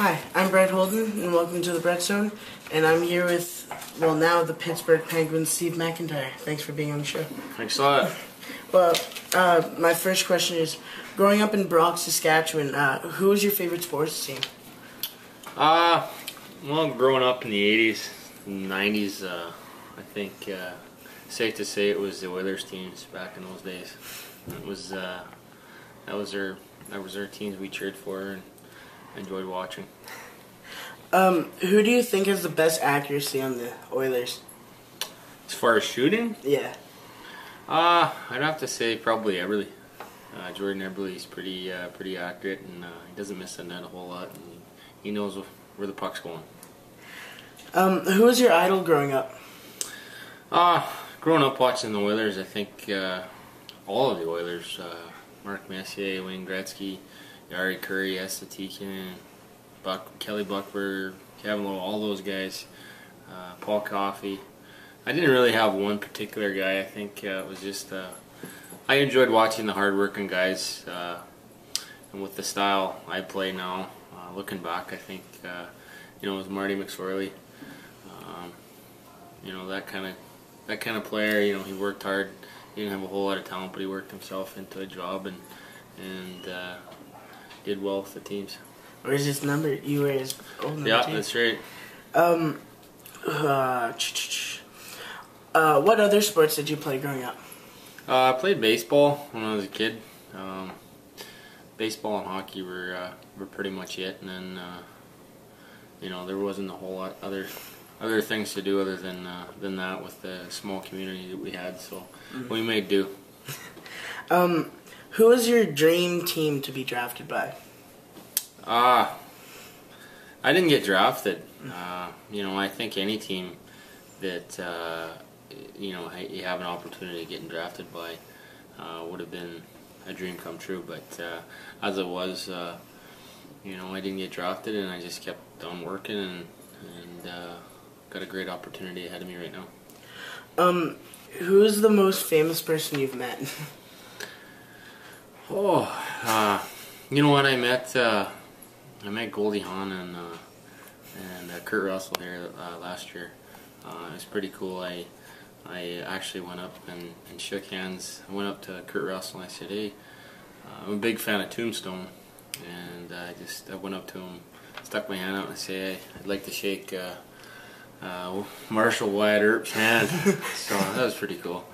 Hi, I'm Brett Holden, and welcome to the Brett Zone. And I'm here with, well, now the Pittsburgh Penguins, Steve Macintyre. Thanks for being on the show. Thanks a lot. Well, my first question is, growing up in Brock, Saskatchewan, who was your favorite sports team? Well, growing up in the 80s and 90s, I think safe to say it was the Oilers teams back in those days. It was that was our teams we cheered for and enjoyed watching. Who do you think has the best accuracy on the Oilers? As far as shooting? Yeah. I'd have to say probably Eberle. Jordan Eberle's pretty accurate, and he doesn't miss the net a whole lot, and he knows where the puck's going. Who was your idol growing up? Growing up watching the Oilers, I think all of the Oilers, Mark Messier, Wayne Gretzky, Yari Curry, Esta Tikkanen, Kelly Buckberg, Kevin Lowe, all those guys, Paul Coffey. I didn't really have one particular guy. I think it was just I enjoyed watching the hard-working guys, and with the style I play now. Looking back, I think it was Marty McSorley. That kind of player. He worked hard. He didn't have a whole lot of talent, but he worked himself into a job and did well with the teams. Where's his number? You were his old number Yeah, too? that's right. What other sports did you play growing up? I played baseball when I was a kid. Baseball and hockey were pretty much it, and then there wasn't a whole lot other things to do other than that with the small community that we had. So we made do. Who was your dream team to be drafted by? I didn't get drafted. I think any team that you have an opportunity to get drafted by would have been a dream come true. But as it was, I didn't get drafted, and I just kept on working and got a great opportunity ahead of me right now. Who's the most famous person you've met? You know what? I met Goldie Hawn and Kurt Russell here last year. It was pretty cool. I actually went up and shook hands. I went up to Kurt Russell and I said, "Hey, I'm a big fan of Tombstone," and I went up to him, stuck my hand out, and I said, "Hey, I'd like to shake Marshall Wyatt Earp's hand." So that was pretty cool.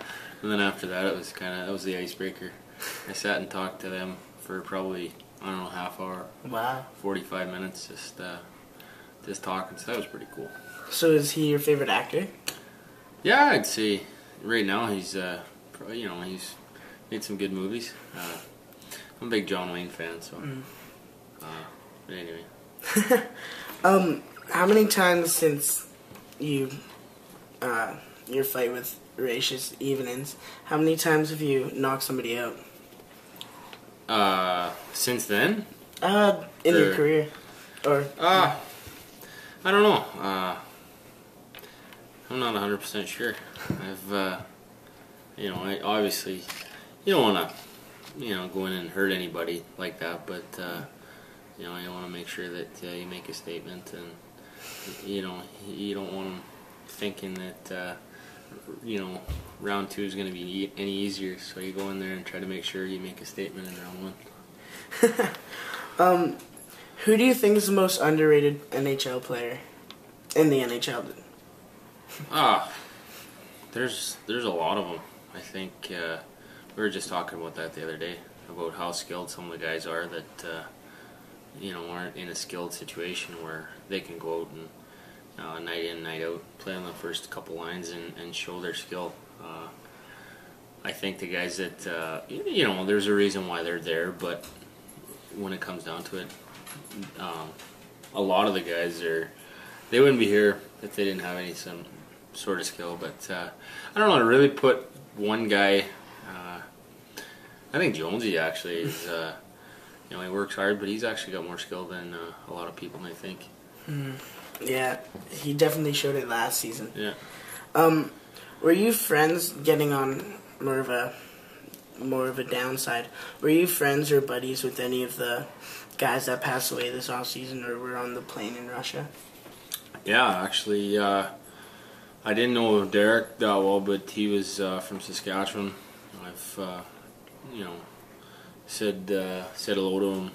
And then after that, that was the icebreaker. I sat and talked to them for probably, I don't know, half hour. Wow. 45 minutes just talking, so that was pretty cool. So is he your favorite actor? Yeah, I'd say right now he's he's made some good movies. I'm a big John Wayne fan, so but anyway. How many times since your fight with Racist Evenings, how many times have you knocked somebody out? Since then? In your career, or I don't know. I'm not 100% sure. I've I obviously you don't want to go in and hurt anybody like that, but you want to make sure that you make a statement, and you don't want them thinking that round 2 is going to be any easier, so you go in there and try to make sure you make a statement in round 1. Who do you think is the most underrated NHL player in the NHL? There's a lot of them. I think we were just talking about that the other day, about how skilled some of the guys are that aren't in a skilled situation where they can go out and night in, night out, play on the first couple lines and show their skill. I think the guys that, there's a reason why they're there, but when it comes down to it, a lot of the guys they wouldn't be here if they didn't have some sort of skill. But I don't know, to really put one guy, I think Jonesy actually is, he works hard, but he's actually got more skill than a lot of people may think. Yeah, he definitely showed it last season. Yeah. Were you friends, getting on more of a downside, were you friends or buddies with any of the guys that passed away this off season or were on the plane in Russia? Yeah, actually, I didn't know Derek that well, but he was from Saskatchewan. I've said hello to him.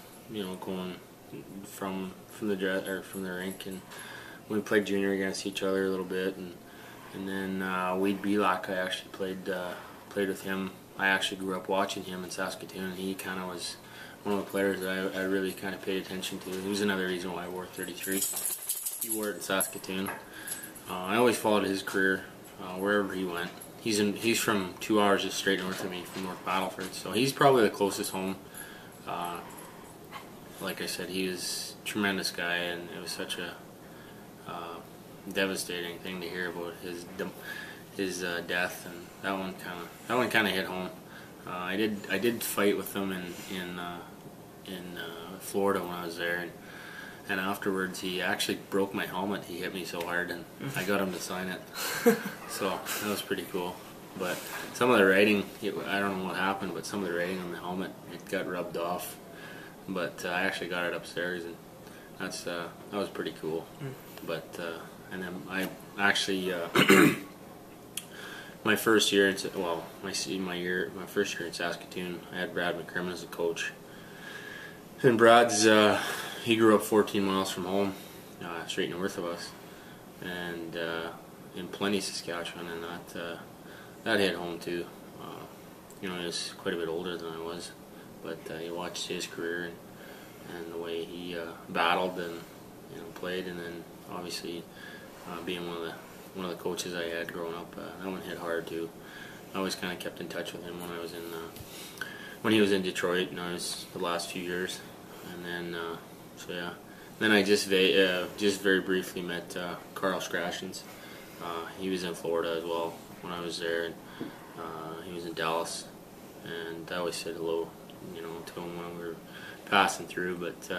Going from the rink, and we played junior against each other a little bit, and then Wade Belak, I actually played with him. I actually grew up watching him in Saskatoon, and he kind of was one of the players that I really kind of paid attention to. He was another reason why I wore 33. He wore it in Saskatoon. I always followed his career wherever he went. He's from 2 hours just straight north of me, from North Battleford, so he's probably the closest home. Like I said, he was a tremendous guy, and it was such a devastating thing to hear about his death, and that one kind of hit home. I did fight with him in Florida when I was there, and afterwards he actually broke my helmet. He hit me so hard, and I got him to sign it. So that was pretty cool. But some of the writing, I don't know what happened, but some of the writing on the helmet, it got rubbed off. But I actually got it upstairs, and that was pretty cool. But and then I actually my first year in my first year in Saskatoon, I had Brad McCrimmon as a coach, and Brad's he grew up 14 miles from home, straight north of us, and in Plenty, Saskatchewan, and that hit home too. He was quite a bit older than I was, but you watched his career and the way he battled and played, and then obviously being one of the coaches I had growing up, that one hit hard too. I always kind of kept in touch with him when he was in Detroit, and I was the last few years, and then then I just very briefly met Carl Strashens. He was in Florida as well when I was there, and he was in Dallas, and I always said hello, to him when we were passing through. But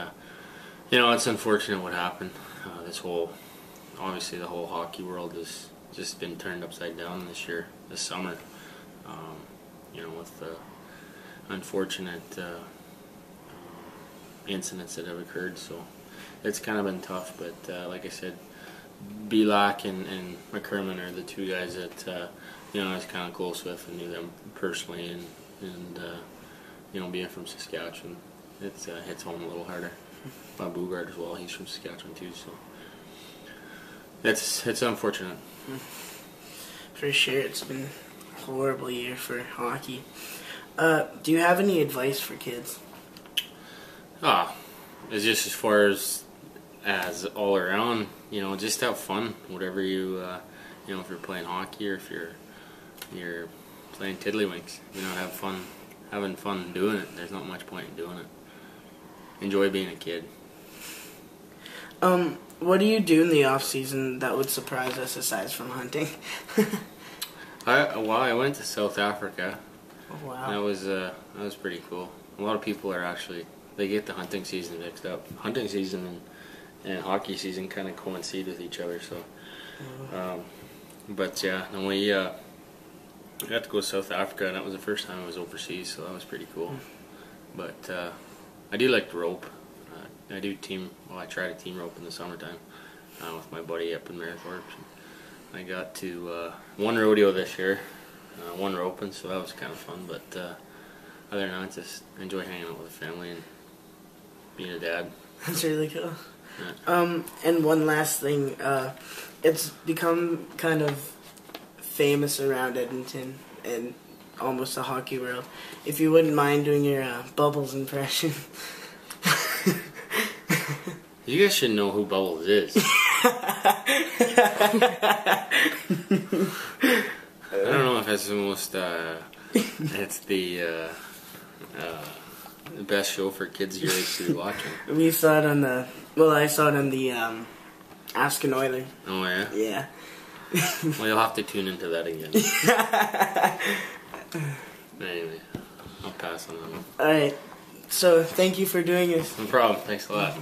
it's unfortunate what happened. Obviously the whole hockey world has just been turned upside down this summer. With the unfortunate incidents that have occurred. So it's kind of been tough. But like I said, Belak and McCrimmon are the two guys that I was kind of close with and knew them personally, and being from Saskatchewan, it hits home a little harder. Bob Bugard as well, he's from Saskatchewan too, so it's unfortunate. For sure, it's been a horrible year for hockey. Do you have any advice for kids? It's just as far as all around, just have fun. Whatever if you're playing hockey or if you're playing tiddlywinks, have fun, having fun doing it. There's not much point in doing it. Enjoy being a kid. What do you do in the off season that would surprise us aside from hunting? I went to South Africa. Oh, wow. That was pretty cool. A lot of people they get the hunting season mixed up. Hunting season and hockey season kind of coincide with each other. So, but yeah, and we got to go to South Africa, and that was the first time I was overseas, so that was pretty cool. But I do like to rope. I try to team rope in the summertime with my buddy up in Marythorpe. I got to one rodeo this year, one roping, so that was kind of fun. But other than that, just enjoy hanging out with the family and being a dad. That's really cool. Yeah. And one last thing, it's become kind of famous around Edmonton and almost the hockey world. If you wouldn't mind doing your Bubbles impression. You guys should know who Bubbles is. I don't know if that's the most. It's the best show for kids your age to be watching. We saw it on I saw it on the Ask an Oiler. Oh yeah. Yeah. Well, you'll have to tune into that again. Anyway, I'll pass on that one. All right. So thank you for doing this. No problem. Thanks a lot.